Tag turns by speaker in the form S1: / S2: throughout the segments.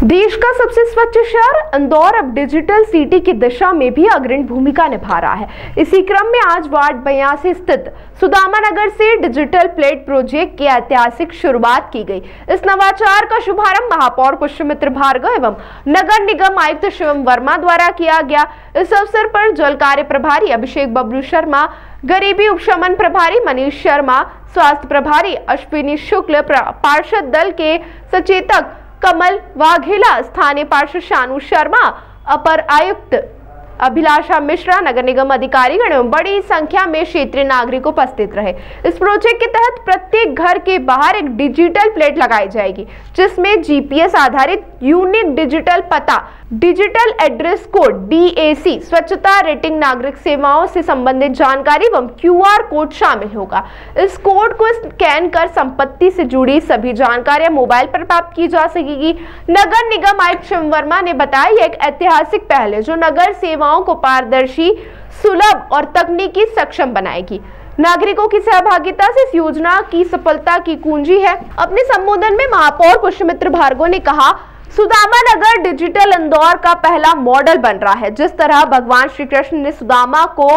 S1: देश का सबसे स्वच्छ शहर इंदौर अब डिजिटल सिटी की दिशा में भी अग्रणी भूमिका निभा रहा है। इसी क्रम में आज वार्ड 82 स्थित सुदामा नगर से डिजिटल प्लेट प्रोजेक्ट की ऐतिहासिक शुरुआत की गई। इस नवाचार का शुभारंभ महापौर पुष्यमित्र भार्गव एवं नगर निगम आयुक्त शिवम वर्मा द्वारा किया गया। इस अवसर पर जल कार्य प्रभारी अभिषेक बबलू शर्मा, गरीबी उपशमन प्रभारी मनीष शर्मा, स्वास्थ्य प्रभारी अश्विनी शुक्ल, पार्षद दल के सचेतक कमल वाघेला, स्थानीय पार्षद शानू शर्मा, अपर आयुक्त अभिलाषा मिश्रा, नगर निगम अधिकारीगण एवं बड़ी संख्या में क्षेत्रीय नागरिक उपस्थित रहे। इस प्रोजेक्ट के तहत प्रत्येक घर के बाहर एक डिजिटल प्लेट लगाई जाएगी, जिसमें जीपीएस आधारित यूनिक डिजिटल पता, डिजिटल एड्रेस कोड DAC, स्वच्छता रेटिंग, नागरिक सेवाओं से संबंधित जानकारी एवं QR कोड शामिल होगा। इस कोड को स्कैन कर संपत्ति से जुड़ी सभी जानकारियां मोबाइल पर प्राप्त की जा सकेगी। नगर निगम आयुक्त शिवम वर्मा ने बताया, यह एक ऐतिहासिक पहल है जो नगर सेवाओं को पारदर्शी, सुलभ और तकनीकी सक्षम बनाएगी। नागरिकों की सहभागिता से इस योजना की सफलता की कुंजी है। अपने संबोधन में महापौर पुष्यमित्र भार्गव ने कहा, सुदामा नगर डिजिटल इंदौर का पहला मॉडल बन रहा है। जिस तरह भगवान श्री कृष्ण ने सुदामा को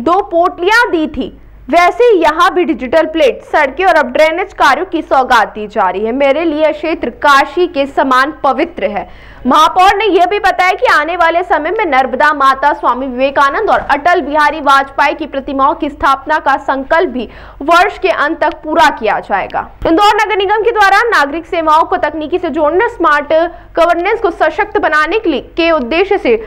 S1: 2 पोटलियां दी थी, वैसे यहाँ भी डिजिटल प्लेट, सड़कें और अब ड्रेनेज कार्यों की सौगात दी जा रही है। मेरे लिए क्षेत्र काशी के समान पवित्र है। महापौर ने यह भी बताया कि आने वाले समय में नर्मदा माता, स्वामी विवेकानंद और अटल बिहारी वाजपेयी की प्रतिमाओं की स्थापना का संकल्प भी वर्ष के अंत तक पूरा किया जाएगा। इंदौर नगर निगम के द्वारा नागरिक सेवाओं को तकनीकी से जोड़ने, स्मार्ट गवर्नेंस को सशक्त बनाने के उद्देश्य से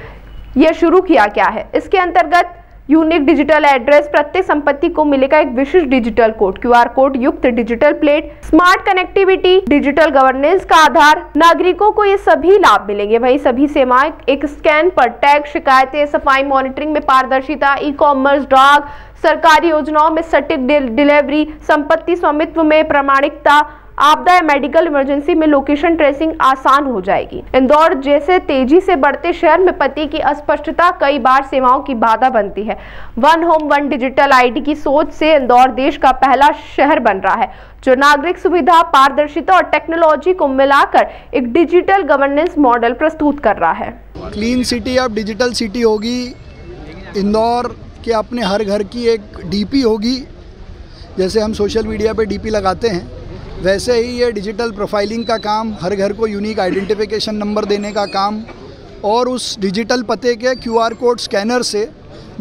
S1: यह शुरू किया गया है। इसके अंतर्गत यूनिक डिजिटल एड्रेस, प्रत्येक संपत्ति को मिलेगा एक विशिष्ट डिजिटल कोड, QR कोड युक्त digital plate, smart connectivity, digital governance का आधार। नागरिकों को ये सभी लाभ मिलेंगे। वहीं सभी सेवाएं एक स्कैन पर टैग, शिकायतें, सफाई मॉनिटरिंग में पारदर्शिता, ई-कॉमर्स, डाक, सरकारी योजनाओं में सटीक डिलीवरी, संपत्ति स्वामित्व में प्रामाणिकता, आपदा या मेडिकल इमरजेंसी में लोकेशन ट्रेसिंग आसान हो जाएगी। इंदौर जैसे तेजी से बढ़ते शहर में पते की अस्पष्टता कई बार सेवाओं की बाधा बनती है। One home one digital ID की सोच से इंदौर देश का पहला शहर बन रहा है, जो नागरिक सुविधा, पारदर्शिता और टेक्नोलॉजी को मिलाकर एक डिजिटल गवर्नेंस मॉडल प्रस्तुत कर रहा है।
S2: क्लीन सिटी अब डिजिटल सिटी होगी। इंदौर के अपने हर घर की एक DP होगी। जैसे हम सोशल मीडिया पे DP लगाते हैं, वैसे ही ये डिजिटल प्रोफाइलिंग का काम, हर घर को यूनिक आइडेंटिफिकेशन नंबर देने का काम, और उस डिजिटल पते के QR कोड स्कैनर से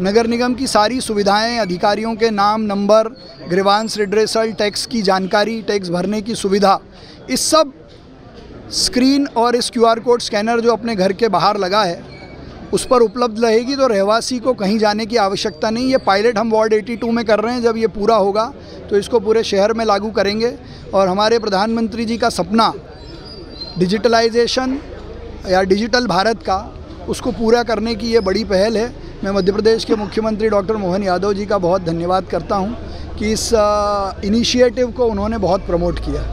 S2: नगर निगम की सारी सुविधाएं, अधिकारियों के नाम, नंबर, ग्रीवांस रिड्रेसल, टैक्स की जानकारी, टैक्स भरने की सुविधा, इस सब स्क्रीन और इस QR कोड स्कैनर जो अपने घर के बाहर लगा है उस पर उपलब्ध रहेगी। तो रहवासी को कहीं जाने की आवश्यकता नहीं। ये पायलट हम वार्ड 82 में कर रहे हैं। जब ये पूरा होगा तो इसको पूरे शहर में लागू करेंगे। और हमारे प्रधानमंत्री जी का सपना डिजिटलाइजेशन या डिजिटल भारत का, उसको पूरा करने की ये बड़ी पहल है। मैं मध्य प्रदेश के मुख्यमंत्री डॉक्टर मोहन यादव जी का बहुत धन्यवाद करता हूँ कि इस इनिशिएटिव को उन्होंने बहुत प्रमोट किया।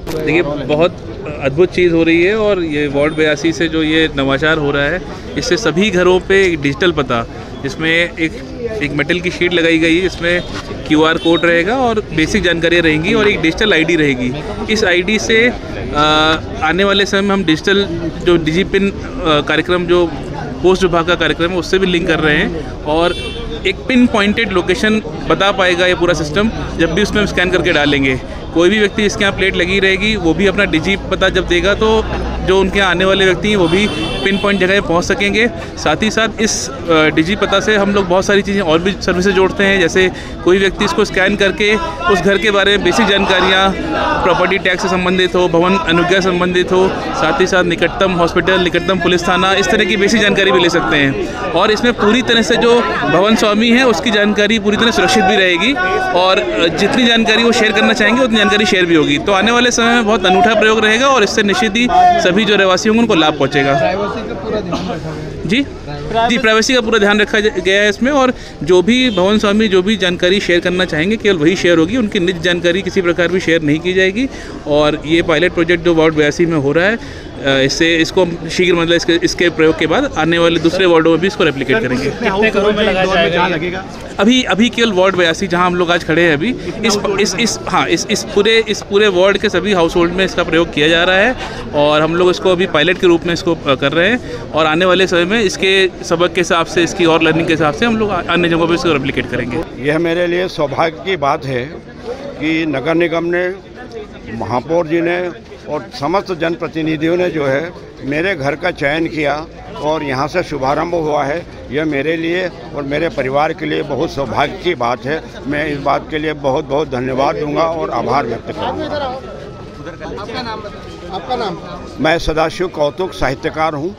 S3: देखिए, बहुत अद्भुत चीज़ हो रही है और ये वार्ड 82 से जो ये नवाचार हो रहा है, इससे सभी घरों पे एक डिजिटल पता, जिसमें एक मेटल की शीट लगाई गई है, इसमें QR कोड रहेगा और बेसिक जानकारियाँ रहेंगी और एक डिजिटल ID रहेगी। इस ID से आने वाले समय में हम डिजिटल जो डिजिपिन कार्यक्रम, जो पोस्ट विभाग का कार्यक्रम है, उससे भी लिंक कर रहे हैं और एक पिन पॉइंटेड लोकेशन बता पाएगा ये पूरा सिस्टम। जब भी उसमें हम स्कैन करके डालेंगे, कोई भी व्यक्ति जिसके यहाँ प्लेट लगी रहेगी वो भी अपना डिजी पता जब देगा तो जो उनके यहाँ आने वाले व्यक्ति हैं वो भी पिन पॉइंट जगह पहुँच सकेंगे। साथ ही साथ इस डिजी पता से हम लोग बहुत सारी चीज़ें और भी सर्विसेज जोड़ते हैं। जैसे कोई व्यक्ति इसको स्कैन करके उस घर के बारे में बेसिक जानकारियाँ, प्रॉपर्टी टैक्स से संबंधित हो, भवन अनुज्ञा से संबंधित हो, साथ ही साथ निकटतम हॉस्पिटल, निकटतम पुलिस थाना, इस तरह की बेसिक जानकारी भी ले सकते हैं। और इसमें पूरी तरह से जो भवन स्वामी है उसकी जानकारी पूरी तरह सुरक्षित भी रहेगी और जितनी जानकारी वो शेयर करना चाहेंगे उतनी जानकारी शेयर भी होगी। तो आने वाले समय में बहुत अनूठा प्रयोग रहेगा और इससे निश्चित ही सभी जो रहवासी होंगे उनको लाभ पहुंचेगा। जी, प्राइवेसी का पूरा ध्यान रखा गया है इसमें, और जो भी भवन स्वामी जो भी जानकारी शेयर करना चाहेंगे केवल वही शेयर होगी, उनकी निजी जानकारी किसी प्रकार भी शेयर नहीं की जाएगी। और ये पायलट प्रोजेक्ट जो वार्ड 82 में हो रहा है, इससे इसको शीघ्र मतलब इसके प्रयोग के बाद आने वाले दूसरे वार्डों में भी इसको रेप्लिकेट करेंगे।
S4: कितने करोड़ में लगेगा?
S3: अभी केवल वार्ड 82 जहां हम लोग आज खड़े हैं अभी इस पूरे वार्ड के सभी हाउस होल्ड में इसका प्रयोग किया जा रहा है और हम लोग इसको अभी पायलट के रूप में इसको कर रहे हैं और आने वाले समय में इसके सबक के हिसाब से, इसकी और लर्निंग के हिसाब से हम लोग अन्य जगहों पर इसको रेप्लिकेट करेंगे।
S5: यह मेरे लिए सौभाग्य की बात है कि नगर निगम ने, महापौर जी ने और समस्त जनप्रतिनिधियों ने जो है मेरे घर का चयन किया और यहाँ से शुभारंभ हुआ है। यह मेरे लिए और मेरे परिवार के लिए बहुत सौभाग्य की बात है। मैं इस बात के लिए बहुत बहुत धन्यवाद दूंगा और आभार व्यक्त करूँगा।
S2: आपका नाम?
S5: मैं सदाशिव कौतुक साहित्यकार हूँ।